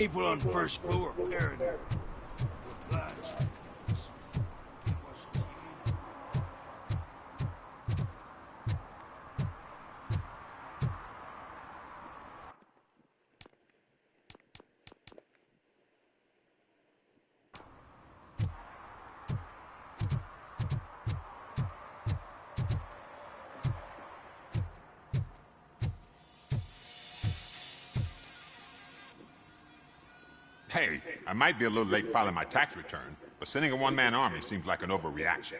People on the first floor paranoid. The blinds. Hey, I might be a little late filing my tax return, but sending a one-man army seems like an overreaction.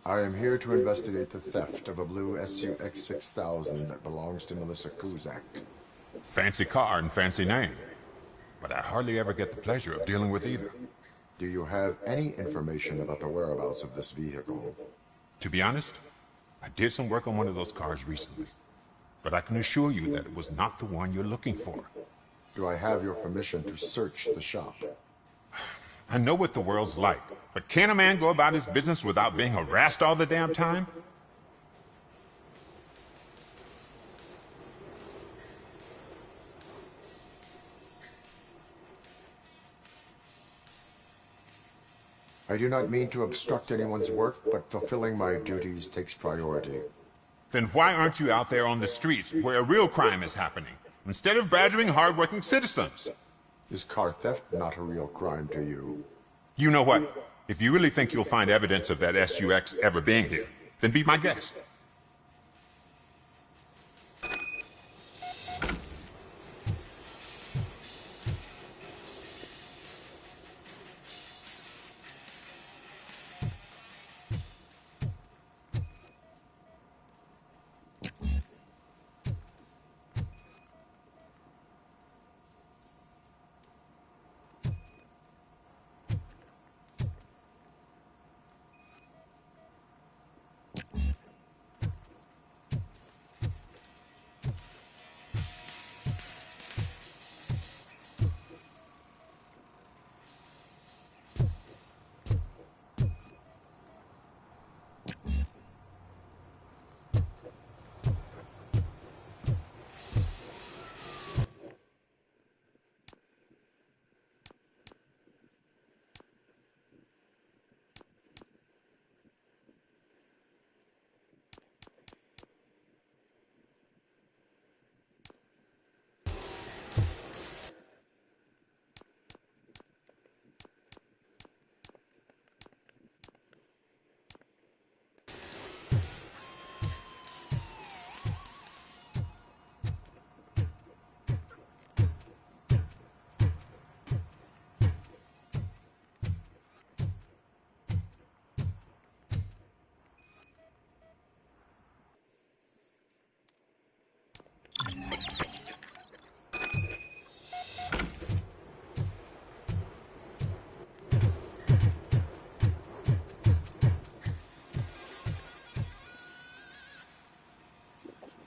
I am here to investigate the theft of a blue SUX 6000 that belongs to Melissa Kuzak. Fancy car and fancy name, but I hardly ever get the pleasure of dealing with either. Do you have any information about the whereabouts of this vehicle? To be honest, I did some work on one of those cars recently, but I can assure you that it was not the one you're looking for. Do I have your permission to search the shop? I know what the world's like, but can a man go about his business without being harassed all the damn time? I do not mean to obstruct anyone's work, but fulfilling my duties takes priority. Then why aren't you out there on the streets where a real crime is happening, instead of badgering hardworking citizens? Is car theft not a real crime to you? You know what? If you really think you'll find evidence of that SUX ever being here, then be my guest.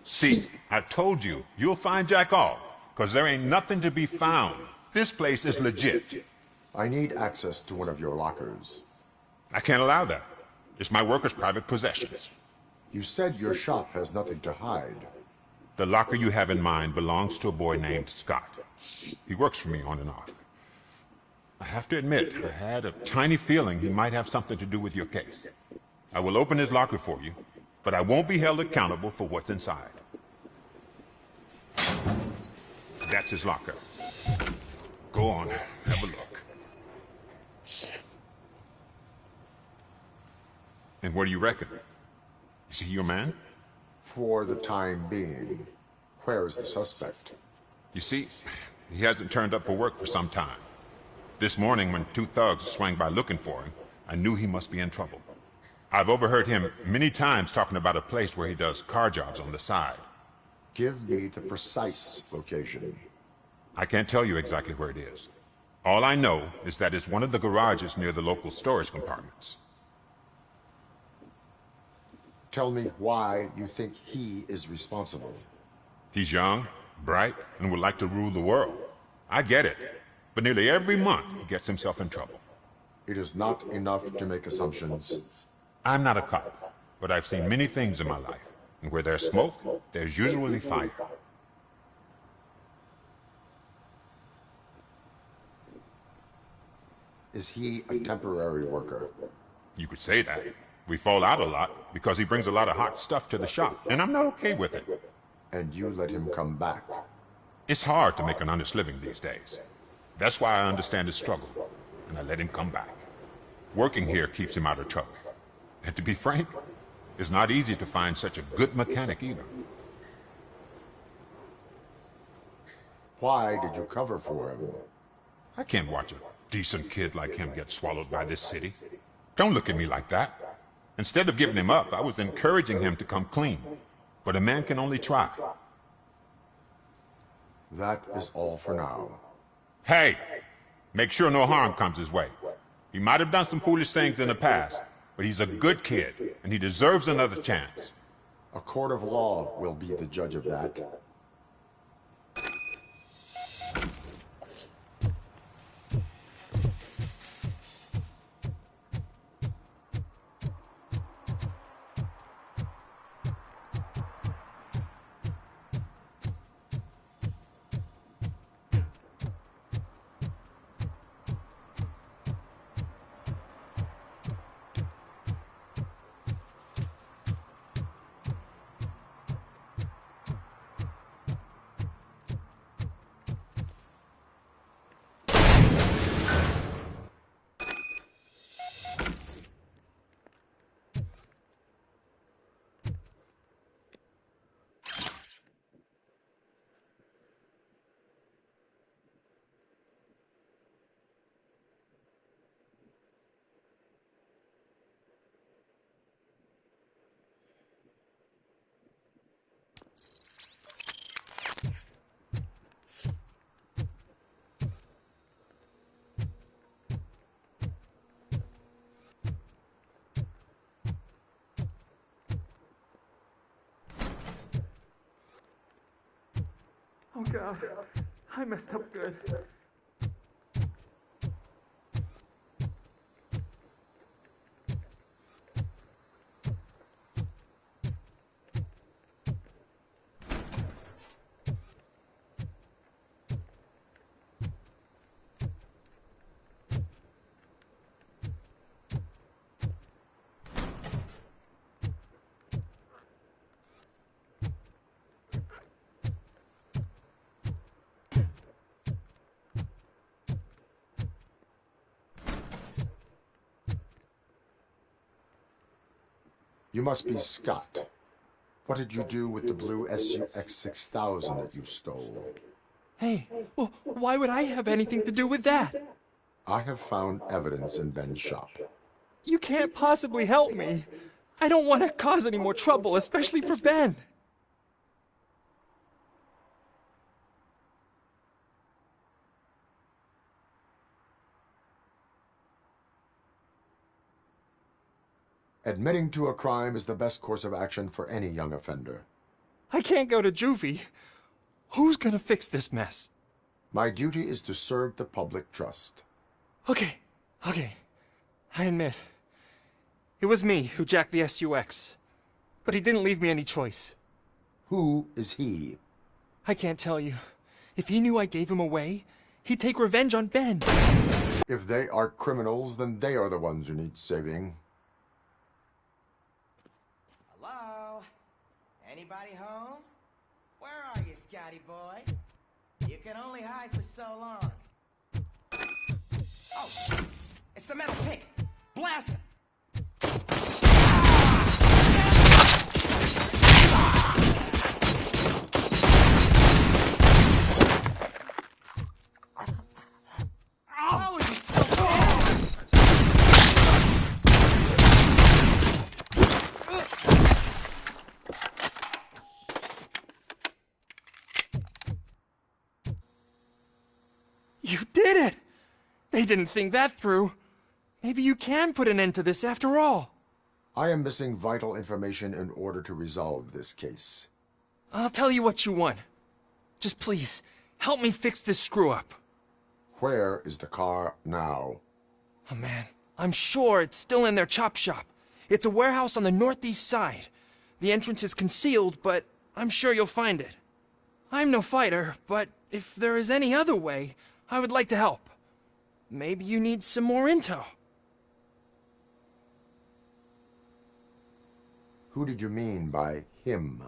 See, I've told you, you'll find Jack all, because there ain't nothing to be found. This place is legit. I need access to one of your lockers. I can't allow that. It's my workers' private possessions. You said your shop has nothing to hide. The locker you have in mind belongs to a boy named Scott. He works for me on and off. I have to admit, I had a tiny feeling he might have something to do with your case. I will open his locker for you, but I won't be held accountable for what's inside. That's his locker. Go on, have a look. And what do you reckon? Is he your man? For the time being. Where is the suspect? You see, he hasn't turned up for work for some time. This morning, when two thugs swang by looking for him, I knew he must be in trouble. I've overheard him many times talking about a place where he does car jobs on the side. Give me the precise location. I can't tell you exactly where it is. All I know is that it's one of the garages near the local storage compartments. Tell me why you think he is responsible. He's young, bright, and would like to rule the world. I get it. But nearly every month he gets himself in trouble. It is not enough to make assumptions. I'm not a cop, but I've seen many things in my life. And where there's smoke, there's usually fire. Is he a temporary worker? You could say that. We fall out a lot because he brings a lot of hot stuff to the shop, and I'm not okay with it. And you let him come back? It's hard to make an honest living these days. That's why I understand his struggle, and I let him come back. Working here keeps him out of trouble. And to be frank, it's not easy to find such a good mechanic either. Why did you cover for him? I can't watch a decent kid like him get swallowed by this city. Don't look at me like that. Instead of giving him up, I was encouraging him to come clean. But a man can only try. That is all for now. Hey! Make sure no harm comes his way. He might have done some foolish things in the past, but he's a good kid, and he deserves another chance. A court of law will be the judge of that. Oh God, I messed up good. You must be Scott. What did you do with the blue SUX 6000 that you stole? Hey, well, why would I have anything to do with that? I have found evidence in Ben's shop. You can't possibly help me. I don't want to cause any more trouble, especially for Ben. Admitting to a crime is the best course of action for any young offender. I can't go to juvie. Who's gonna fix this mess? My duty is to serve the public trust. Okay. I admit. It was me who jacked the SUX. But he didn't leave me any choice. Who is he? I can't tell you. If he knew I gave him away, he'd take revenge on Ben. If they are criminals, then they are the ones who need saving. Hello? Anybody home? Where are you, Scotty boy? You can only hide for so long. Oh, it's the metal pig. Blast him! How is he so strong? You did it! They didn't think that through. Maybe you can put an end to this after all. I am missing vital information in order to resolve this case. I'll tell you what you want. Just please, help me fix this screw-up. Where is the car now? Oh man, I'm sure it's still in their chop shop. It's a warehouse on the northeast side. The entrance is concealed, but I'm sure you'll find it. I'm no fighter, but if there is any other way, I would like to help. Maybe you need some more intel. Who did you mean by him?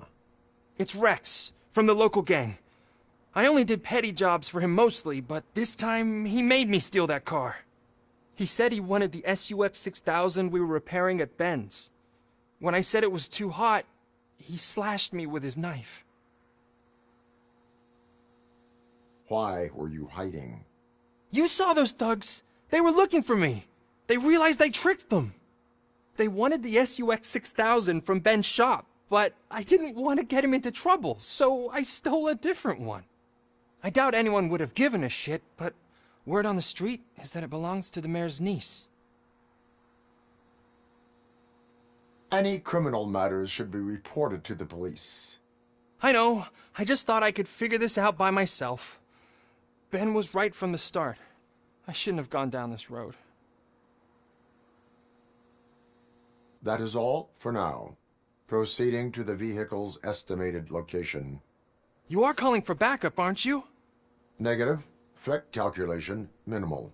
It's Rex, from the local gang. I only did petty jobs for him mostly, but this time he made me steal that car. He said he wanted the SUX 6000 we were repairing at Ben's. When I said it was too hot, he slashed me with his knife. Why were you hiding? You saw those thugs. They were looking for me. They realized I tricked them. They wanted the SUX 6000 from Ben's shop, but I didn't want to get him into trouble, so I stole a different one. I doubt anyone would have given a shit, but word on the street is that it belongs to the mayor's niece. Any criminal matters should be reported to the police. I know. I just thought I could figure this out by myself. Ben was right from the start. I shouldn't have gone down this road. That is all for now. Proceeding to the vehicle's estimated location. You are calling for backup, aren't you? Negative. Threat calculation minimal.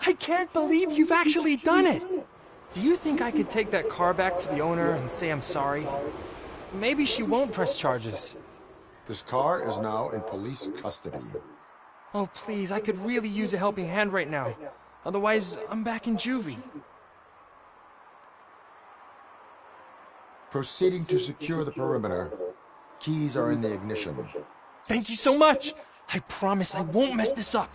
I can't believe you've actually done it! Do you think I could take that car back to the owner and say I'm sorry? Maybe she won't press charges. This car is now in police custody. Oh, please, I could really use a helping hand right now. Otherwise, I'm back in juvie. Proceeding to secure the perimeter. Keys are in the ignition. Thank you so much! I promise I won't mess this up.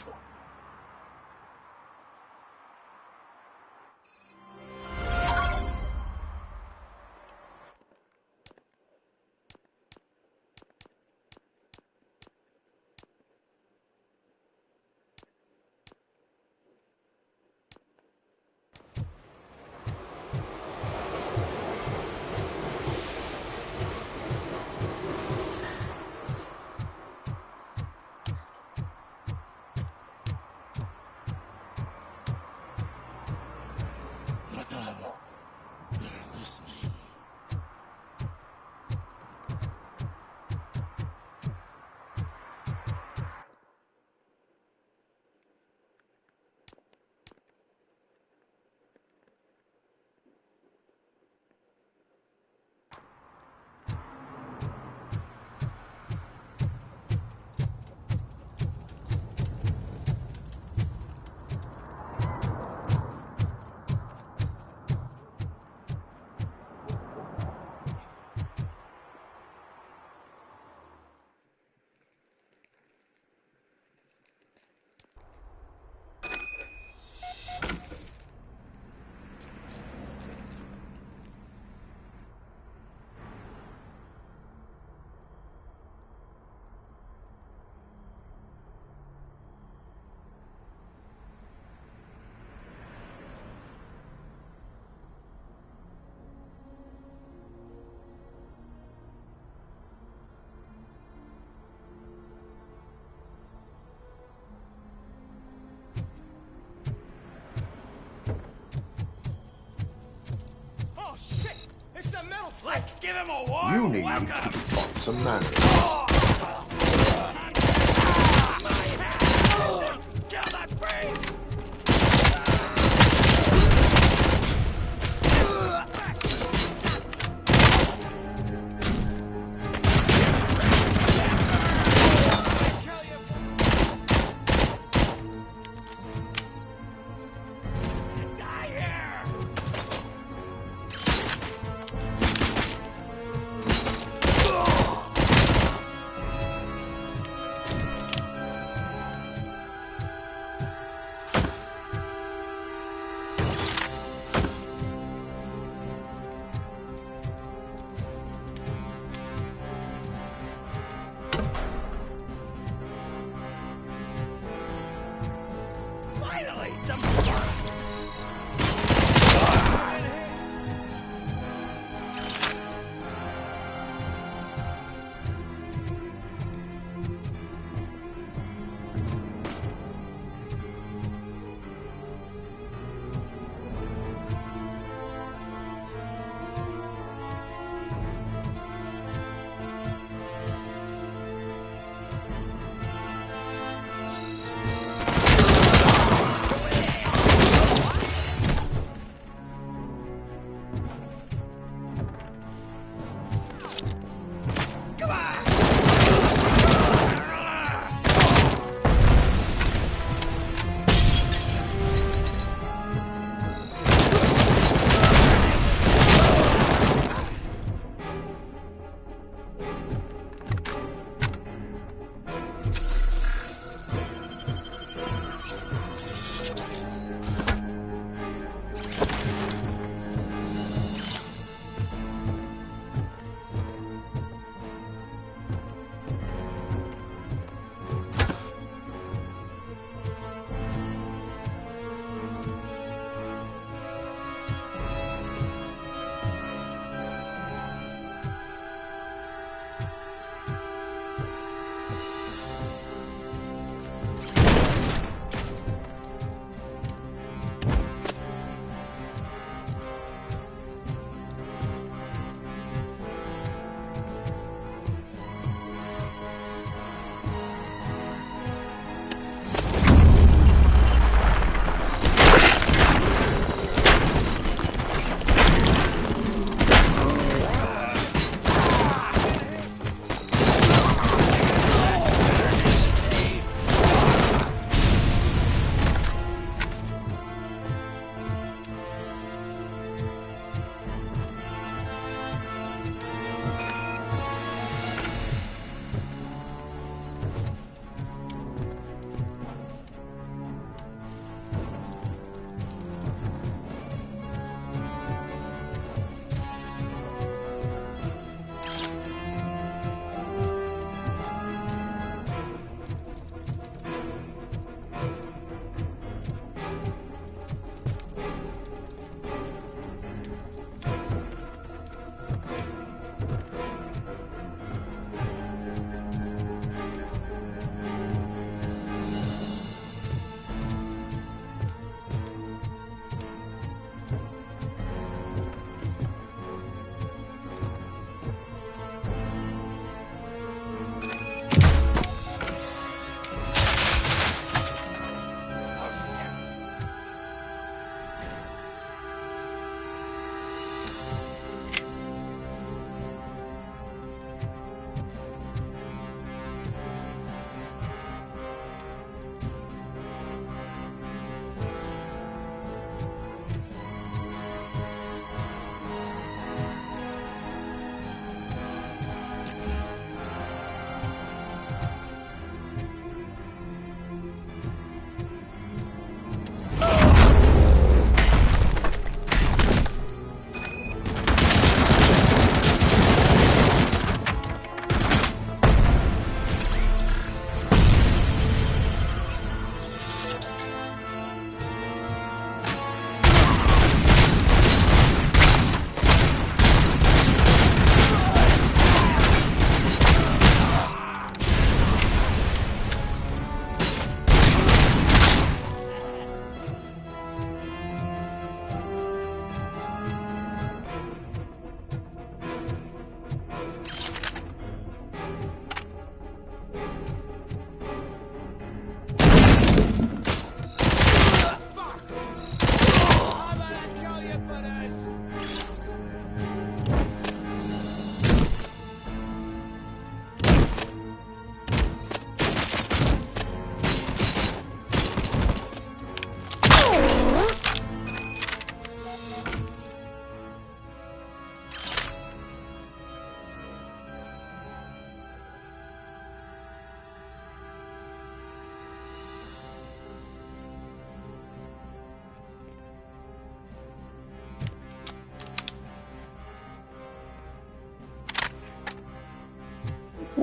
They're listening. Oh shit! It's a metal fight! Let's give him a warm You need welcome. to be taught some manners. Kill that brave! Die here!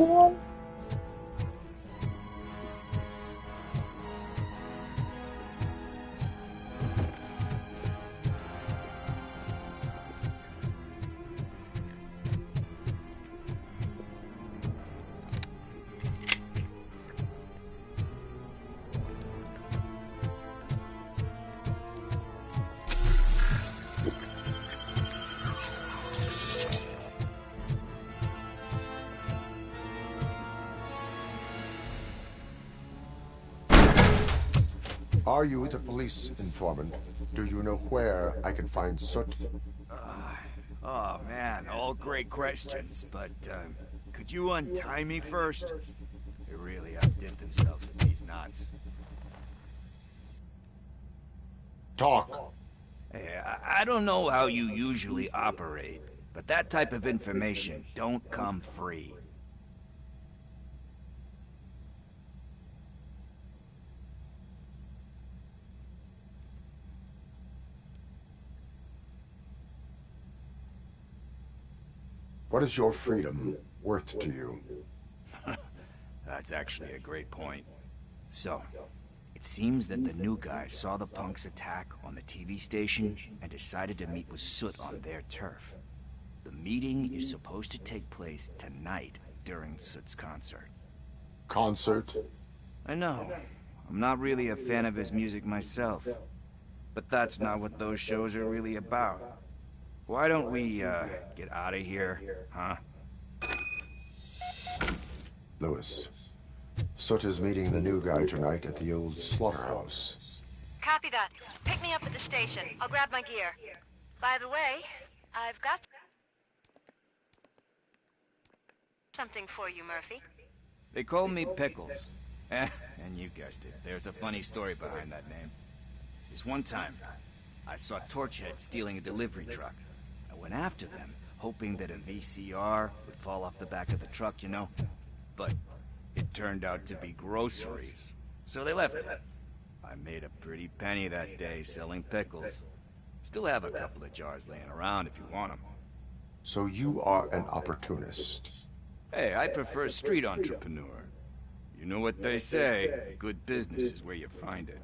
ones? Are you the police informant? Do you know where I can find Soot? Oh man, all great questions, but could you untie me first? They really outdid themselves with these knots. Talk. Hey, I don't know how you usually operate, but that type of information don't come free. What is your freedom worth to you? That's actually a great point. So, it seems that the new guy saw the punks attack on the TV station and decided to meet with Soot on their turf. The meeting is supposed to take place tonight during Soot's concert. Concert? I know. I'm not really a fan of his music myself. But that's not what those shows are really about. Why don't we, get out of here, huh? Lewis. Soot is meeting the new guy tonight at the old slaughterhouse. Copy that. Pick me up at the station. I'll grab my gear. By the way, I've got something for you, Murphy. They call me Pickles. And you guessed it, there's a funny story behind that name. This one time, I saw Torchhead stealing a delivery truck. I went after them, hoping that a VCR would fall off the back of the truck, you know? But it turned out to be groceries. So they left it. I made a pretty penny that day selling pickles. Still have a couple of jars laying around if you want them. So you are an opportunist. Hey, I prefer street entrepreneur. You know what they say, good business is where you find it.